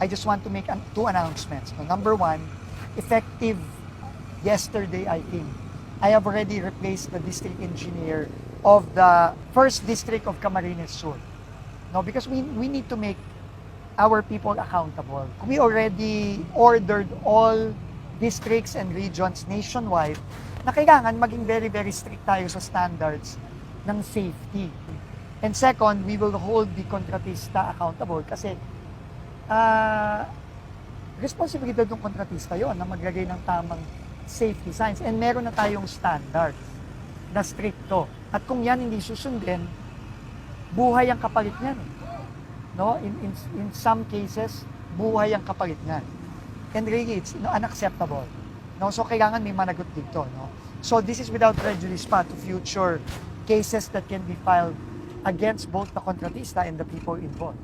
I just want to make two announcements. No? Number one, effective yesterday, I think, I have already replaced the district engineer of the first district of Camarines Sur. No, because we need to make our people accountable. We already ordered all districts and regions nationwide na kailangan maging very, very strict tayo sa standards ng safety. And second, we will hold the kontratista accountable kasi responsibilidad ng kontratista yon na maglagay ng tamang safety signs. And meron na tayong standards na stricto. At kung yan hindi susundin, buhay ang kapalit niyan. No? In some cases, buhay ang kapalit niyan. And really, it's unacceptable. No? So, kailangan may managot dito. No? So, this is without prejudice pa to future cases that can be filed against both the kontratista and the people involved.